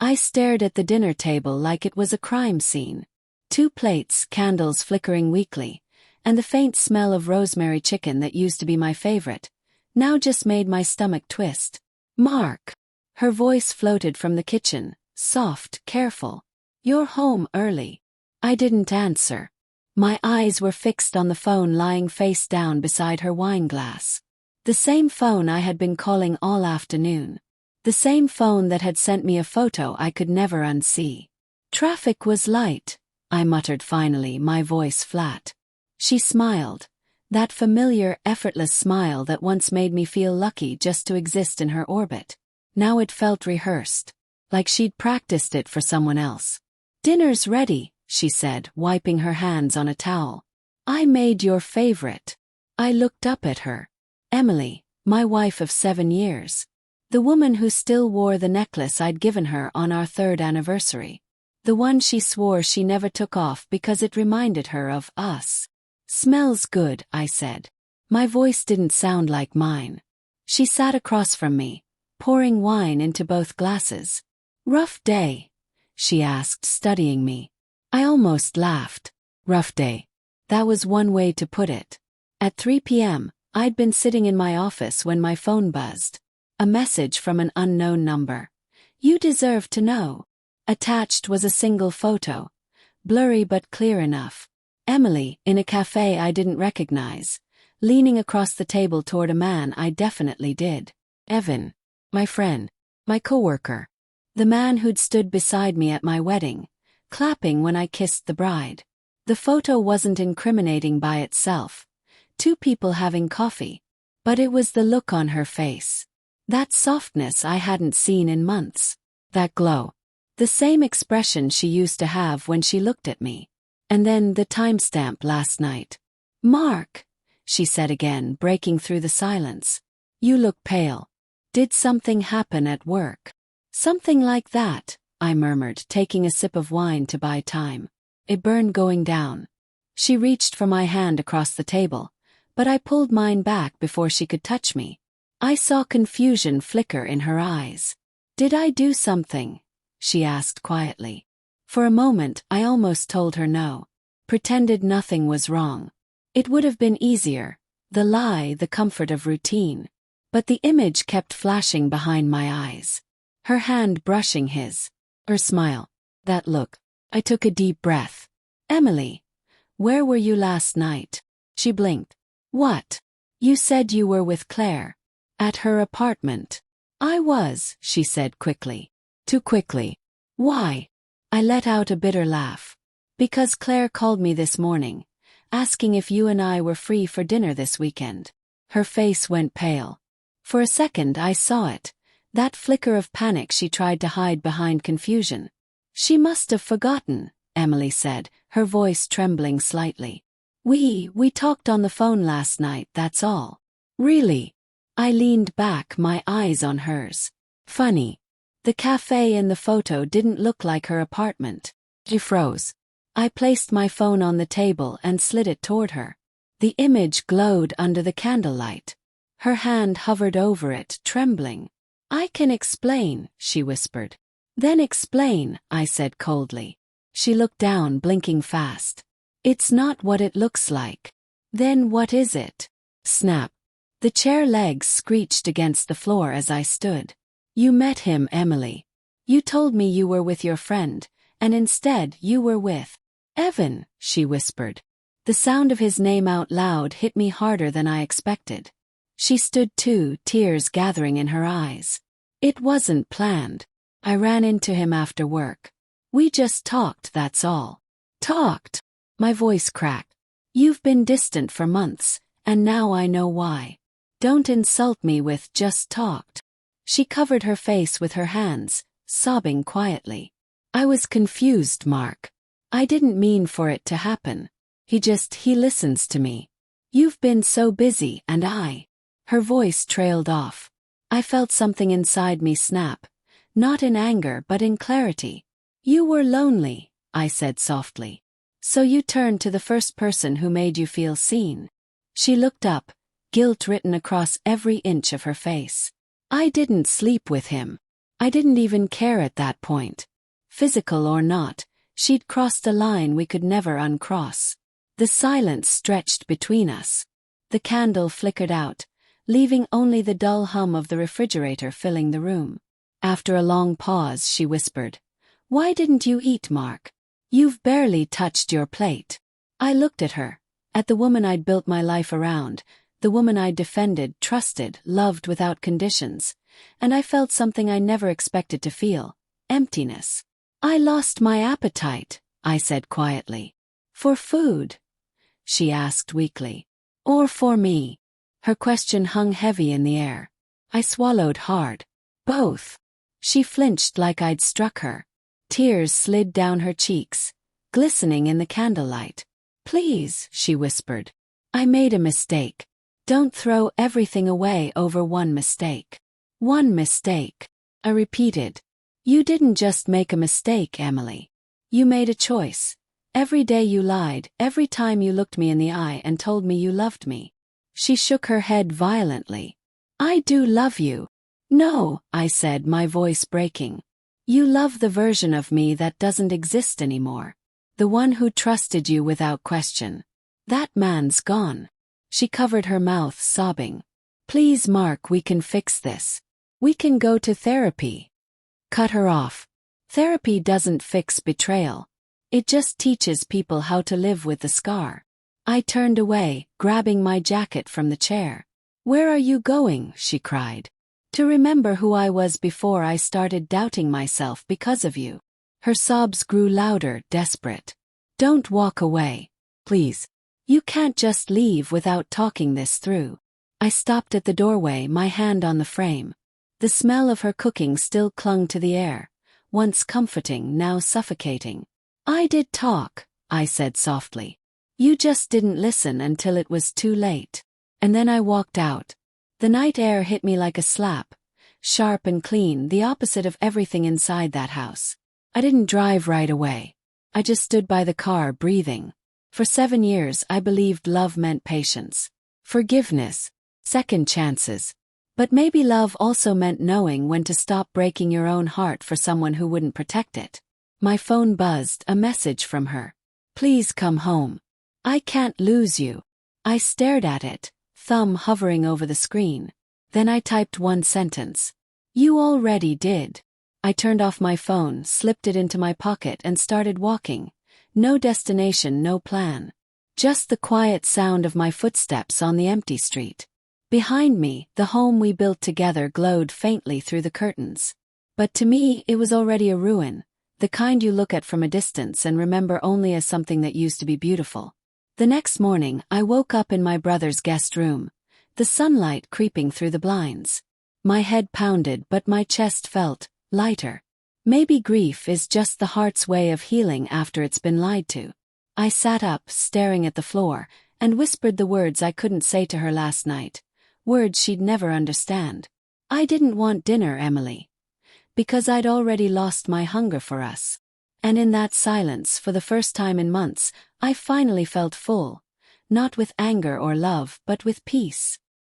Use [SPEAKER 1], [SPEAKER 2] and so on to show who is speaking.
[SPEAKER 1] I stared at the dinner table like it was a crime scene. 2 plates, candles flickering weakly, and the faint smell of rosemary chicken that used to be my favorite, now just made my stomach twist. Mark. Her voice floated from the kitchen, soft, careful. You're home early. I didn't answer. My eyes were fixed on the phone lying face down beside her wine glass. The same phone I had been calling all afternoon. The same phone that had sent me a photo I could never unsee. Traffic was light, I muttered finally, my voice flat. She smiled. That familiar, effortless smile that once made me feel lucky just to exist in her orbit. Now it felt rehearsed, like she'd practiced it for someone else. Dinner's ready, she said, wiping her hands on a towel. I made your favorite. I looked up at her. Emily, my wife of 7 years. The woman who still wore the necklace I'd given her on our 3rd anniversary. The one she swore she never took off because it reminded her of us. Smells good, I said. My voice didn't sound like mine. She sat across from me, pouring wine into both glasses. Rough day? She asked, studying me. I almost laughed. Rough day. That was one way to put it. At 3 p.m., I'd been sitting in my office when my phone buzzed. A message from an unknown number. You deserve to know. Attached was a single photo. Blurry but clear enough. Emily, in a cafe I didn't recognize, leaning across the table toward a man I definitely did. Evan. My friend. My coworker. The man who'd stood beside me at my wedding, clapping when I kissed the bride. The photo wasn't incriminating by itself. 2 people having coffee. But it was the look on her face. That softness I hadn't seen in months. That glow. The same expression she used to have when she looked at me. And then the timestamp last night. Mark, she said again, breaking through the silence. You look pale. Did something happen at work? Something like that, I murmured, taking a sip of wine to buy time. It burned going down. She reached for my hand across the table, but I pulled mine back before she could touch me. I saw confusion flicker in her eyes. Did I do something? She asked quietly. For a moment, I almost told her no. Pretended nothing was wrong. It would have been easier, the lie, the comfort of routine. But the image kept flashing behind my eyes. Her hand brushing his. Her smile. That look. I took a deep breath. Emily, where were you last night? She blinked. What? You said you were with Claire. At her apartment. I was, she said quickly. Too quickly. Why? I let out a bitter laugh. Because Claire called me this morning, asking if you and I were free for dinner this weekend. Her face went pale. For a second I saw it, that flicker of panic she tried to hide behind confusion. She must have forgotten, Emily said, her voice trembling slightly. We talked on the phone last night, that's all. Really? I leaned back, my eyes on hers. Funny. The cafe in the photo didn't look like her apartment. She froze. I placed my phone on the table and slid it toward her. The image glowed under the candlelight. Her hand hovered over it, trembling. I can explain, she whispered. Then explain, I said coldly. She looked down, blinking fast. It's not what it looks like. Then what is it? Snap. The chair legs screeched against the floor as I stood. You met him, Emily. You told me you were with your friend, and instead you were with Evan, she whispered. The sound of his name out loud hit me harder than I expected. She stood too, tears gathering in her eyes. It wasn't planned. I ran into him after work. We just talked, that's all. Talked. My voice cracked. You've been distant for months, and now I know why. Don't insult me with just talked. She covered her face with her hands, sobbing quietly. I was confused, Mark. I didn't mean for it to happen. He listens to me. You've been so busy and Her voice trailed off. I felt something inside me snap, not in anger but in clarity. You were lonely, I said softly. So you turned to the first person who made you feel seen. She looked up, guilt written across every inch of her face. I didn't sleep with him. I didn't even care at that point. Physical or not, she'd crossed a line we could never uncross. The silence stretched between us. The candle flickered out, leaving only the dull hum of the refrigerator filling the room. After a long pause, she whispered, "Why didn't you eat, Mark? You've barely touched your plate." I looked at her, at the woman I'd built my life around, the woman I'd defended, trusted, loved without conditions, and I felt something I never expected to feel: emptiness. "I lost my appetite," I said quietly. "For food?" she asked weakly. "Or for me?" Her question hung heavy in the air. I swallowed hard. "Both." She flinched like I'd struck her. Tears slid down her cheeks, glistening in the candlelight. "Please," she whispered. "I made a mistake. Don't throw everything away over one mistake." "One mistake," I repeated. "You didn't just make a mistake, Emily. You made a choice. Every day you lied, every time you looked me in the eye and told me you loved me." She shook her head violently. "I do love you." "No," I said, my voice breaking. "You love the version of me that doesn't exist anymore. The one who trusted you without question. That man's gone." She covered her mouth, sobbing. "Please, Mark, we can fix this. We can go to therapy." Cut her off. Therapy doesn't fix betrayal. It just teaches people how to live with the scar. I turned away, grabbing my jacket from the chair. "Where are you going?" she cried. "To remember who I was before I started doubting myself because of you." Her sobs grew louder, desperate. "Don't walk away. Please. You can't just leave without talking this through." I stopped at the doorway, my hand on the frame. The smell of her cooking still clung to the air, once comforting, now suffocating. "I did talk," I said softly. "You just didn't listen until it was too late." And then I walked out. The night air hit me like a slap, sharp and clean, the opposite of everything inside that house. I didn't drive right away. I just stood by the car, breathing. For 7 years I believed love meant patience, forgiveness, second chances. But maybe love also meant knowing when to stop breaking your own heart for someone who wouldn't protect it. My phone buzzed, a message from her. "Please come home. I can't lose you." I stared at it, thumb hovering over the screen. Then I typed one sentence. "You already did." I turned off my phone, slipped it into my pocket and started walking. No destination, no plan. Just the quiet sound of my footsteps on the empty street. Behind me, the home we built together glowed faintly through the curtains. But to me, it was already a ruin. The kind you look at from a distance and remember only as something that used to be beautiful. The next morning, I woke up in my brother's guest room, the sunlight creeping through the blinds. My head pounded, but my chest felt lighter. Maybe grief is just the heart's way of healing after it's been lied to. I sat up, staring at the floor, and whispered the words I couldn't say to her last night, words she'd never understand. "I didn't want dinner, Emily. Because I'd already lost my hunger for us." And in that silence, for the first time in months, I finally felt full. Not with anger or love, but with peace.